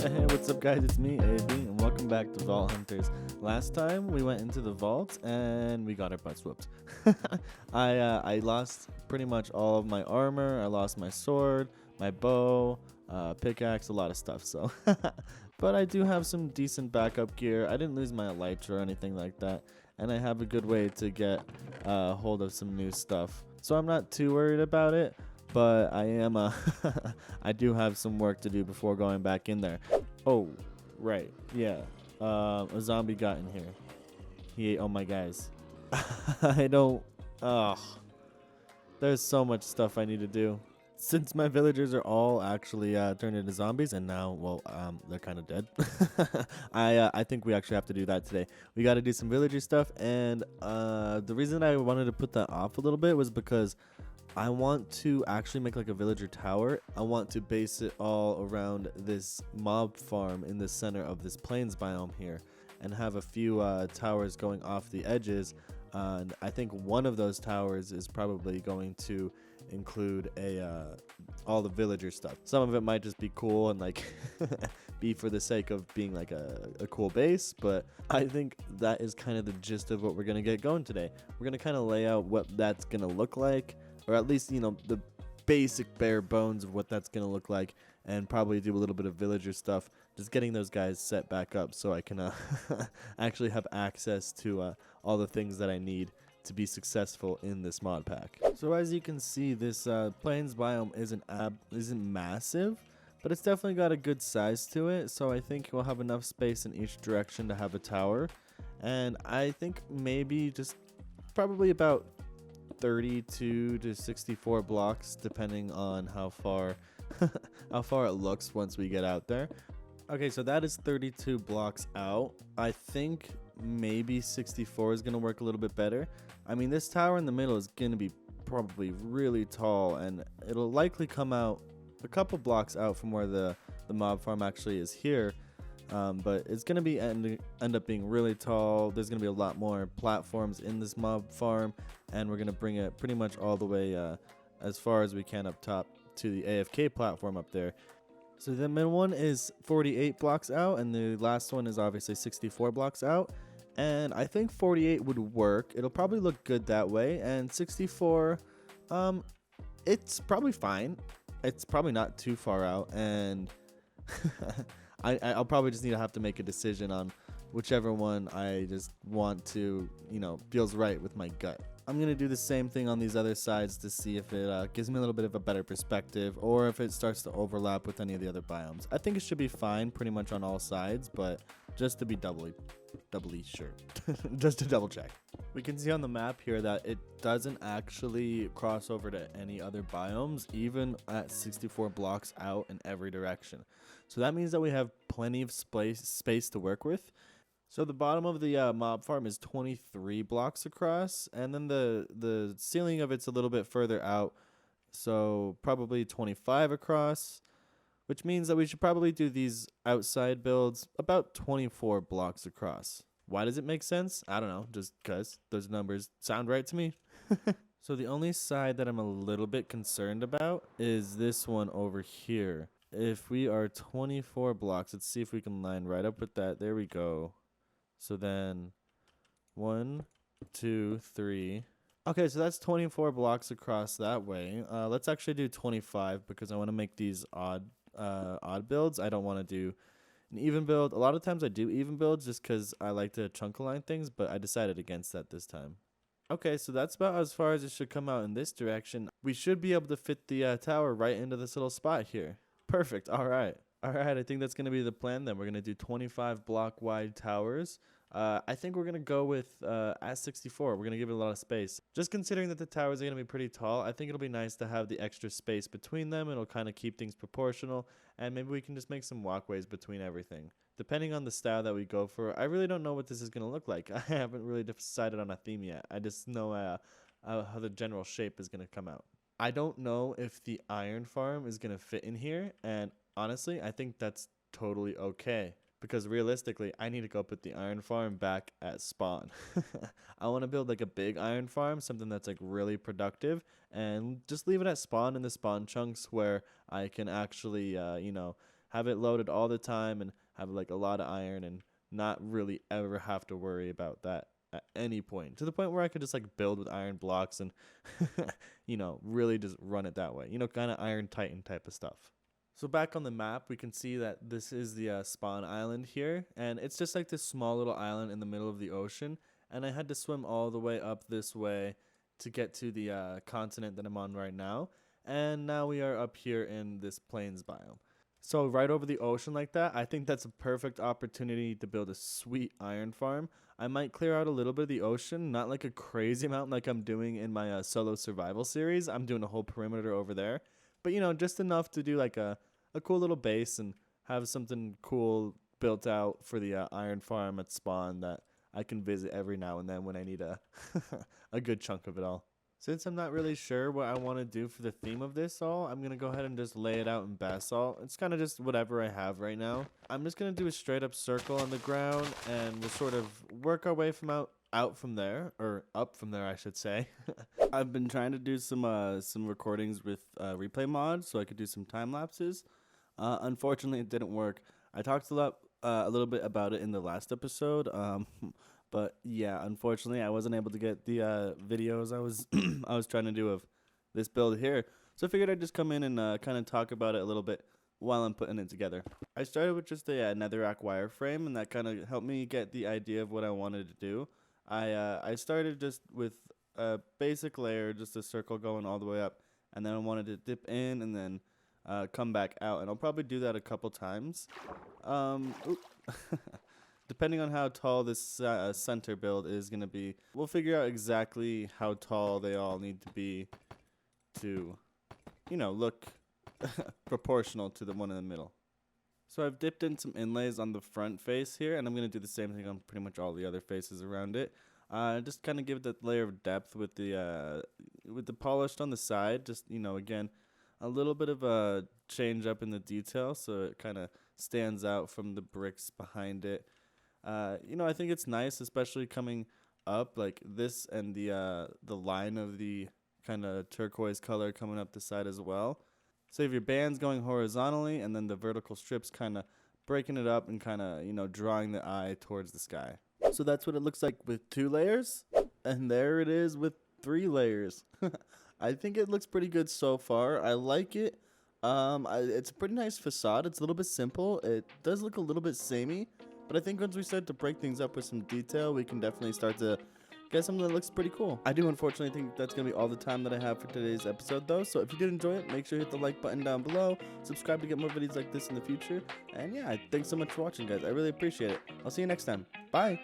Hey, what's up guys, it's me, AB, and welcome back to Vault Hunters. Last time we went into the vault and we got our butts whooped. I lost pretty much all of my armor, I lost my sword, my bow, pickaxe, a lot of stuff, so. But I do have some decent backup gear. I didn't lose my elytra or anything like that, and I have a good way to get hold of some new stuff. So I'm not too worried about it. But I am I do have some work to do before going back in there. Oh, right, yeah. A zombie got in here. He ate all my guys. I don't. Ugh. There's so much stuff I need to do. Since my villagers are all actually turned into zombies, and now, well, they're kind of dead. I think we actually have to do that today. We got to do some villager stuff, and the reason I wanted to put that off a little bit was because I want to actually make like a villager tower. I want to base it all around this mob farm in the center of this plains biome here, and have a few towers going off the edges. And I think one of those towers is probably going to include all the villager stuff. Some of it might just be cool and like be for the sake of being like a cool base, but I think that is kind of the gist of what we're gonna get going today. We're gonna kind of lay out what that's gonna look like, or at least, you know, the basic bare bones of what that's going to look like, and probably do a little bit of villager stuff, just getting those guys set back up so I can actually have access to all the things that I need to be successful in this mod pack. So as you can see, this plains biome isn't massive, but it's definitely got a good size to it, so I think we'll have enough space in each direction to have a tower, and I think maybe just probably about 32 to 64 blocks depending on how far it looks once we get out there. Okay, so that is 32 blocks out. I think maybe 64 is going to work a little bit better. I mean, this tower in the middle is going to be probably really tall, and it'll likely come out a couple blocks out from where the mob farm actually is here. But it's going to be end up being really tall. There's going to be a lot more platforms in this mob farm, and we're going to bring it pretty much all the way as far as we can up top to the AFK platform up there. So the middle one is 48 blocks out, and the last one is obviously 64 blocks out. And I think 48 would work. It'll probably look good that way. And 64, it's probably fine. It's probably not too far out, and I'll probably just have to make a decision on whichever one I just want to, feels right with my gut. I'm going to do the same thing on these other sides to see if it gives me a little bit of a better perspective, or if it starts to overlap with any of the other biomes. I think it should be fine pretty much on all sides, but just to be doubly sure, just to double check. We can see on the map here that it doesn't actually cross over to any other biomes, even at 64 blocks out in every direction. So that means that we have plenty of space to work with. So the bottom of the mob farm is 23 blocks across, and then the ceiling of it's a little bit further out, so probably 25 across, which means that we should probably do these outside builds about 24 blocks across. Why does it make sense? I don't know, just because those numbers sound right to me. So the only side that I'm a little bit concerned about is this one over here. If we are 24 blocks, let's see if we can line right up with that. There we go. So then 1, 2, 3. Okay, so that's 24 blocks across that way. Let's actually do 25 because I want to make these odd builds. I don't want to do an even build. A lot of times I do even builds just because I like to chunk align things, but I decided against that this time. Okay, so that's about as far as it should come out in this direction. We should be able to fit the tower right into this little spot here. Perfect. All right, I think that's going to be the plan then. We're going to do 25 block wide towers. I think we're going to go with at 64. We're going to give it a lot of space. Just considering that the towers are going to be pretty tall, I think it'll be nice to have the extra space between them. It'll kind of keep things proportional, and maybe we can just make some walkways between everything. Depending on the style that we go for, I really don't know what this is going to look like. I haven't really decided on a theme yet. I just know how the general shape is going to come out. I don't know if the iron farm is going to fit in here, and honestly, I think that's totally okay. Because realistically, I need to go put the iron farm back at spawn. I want to build like a big iron farm, something that's like really productive, and just leave it at spawn in the spawn chunks where I can actually, have it loaded all the time and have like a lot of iron and not really ever have to worry about that at any point, to the point where I could just like build with iron blocks and really just run it that way, kind of Iron Titan type of stuff. So back on the map, we can see that this is the spawn island here, and it's just like this small little island in the middle of the ocean, and I had to swim all the way up this way to get to the continent that I'm on right now, and now we are up here in this plains biome. So right over the ocean like that, I think that's a perfect opportunity to build a sweet iron farm. I might clear out a little bit of the ocean, not like a crazy amount like I'm doing in my solo survival series. I'm doing a whole perimeter over there, but just enough to do like a cool little base and have something cool built out for the iron farm at spawn that I can visit every now and then when I need a a good chunk of it all. Since I'm not really sure what I want to do for the theme of this all, I'm going to go ahead and just lay it out in basalt. It's kind of just whatever I have right now. I'm just going to do a straight up circle on the ground, and we'll sort of work our way from out from there, or up from there, I should say. I've been trying to do some recordings with replay mods so I could do some time lapses. Unfortunately, it didn't work. I talked a little bit about it in the last episode. But yeah, unfortunately, I wasn't able to get the videos I was I was trying to do of this build here. So I figured I'd just come in and kind of talk about it a little bit while I'm putting it together. I started with just a netherrack wireframe, and that kind of helped me get the idea of what I wanted to do. I started just with a basic layer, just a circle going all the way up, and then I wanted to dip in and then come back out, and I'll probably do that a couple times. Depending on how tall this center build is going to be, we'll figure out exactly how tall they all need to be to, look proportional to the one in the middle. So I've dipped in some inlays on the front face here, and I'm going to do the same thing on pretty much all the other faces around it. Just kind of give it that layer of depth with the polished on the side. Just, again, a little bit of a change up in the detail so it kind of stands out from the bricks behind it. I think it's nice, especially coming up like this and the line of the kind of turquoise color coming up the side as well. So you have your bands going horizontally, and then the vertical strips kind of breaking it up and kind of, drawing the eye towards the sky. So that's what it looks like with 2 layers, and there it is with 3 layers. I think it looks pretty good so far. I like it. It's a pretty nice facade. It's a little bit simple. It does look a little bit samey, but I think once we start to break things up with some detail, we can definitely start to get something that looks pretty cool. I do unfortunately think that's going to be all the time that I have for today's episode, though. So if you did enjoy it, make sure you hit the like button down below. Subscribe to get more videos like this in the future. And yeah, thanks so much for watching, guys. I really appreciate it. I'll see you next time. Bye.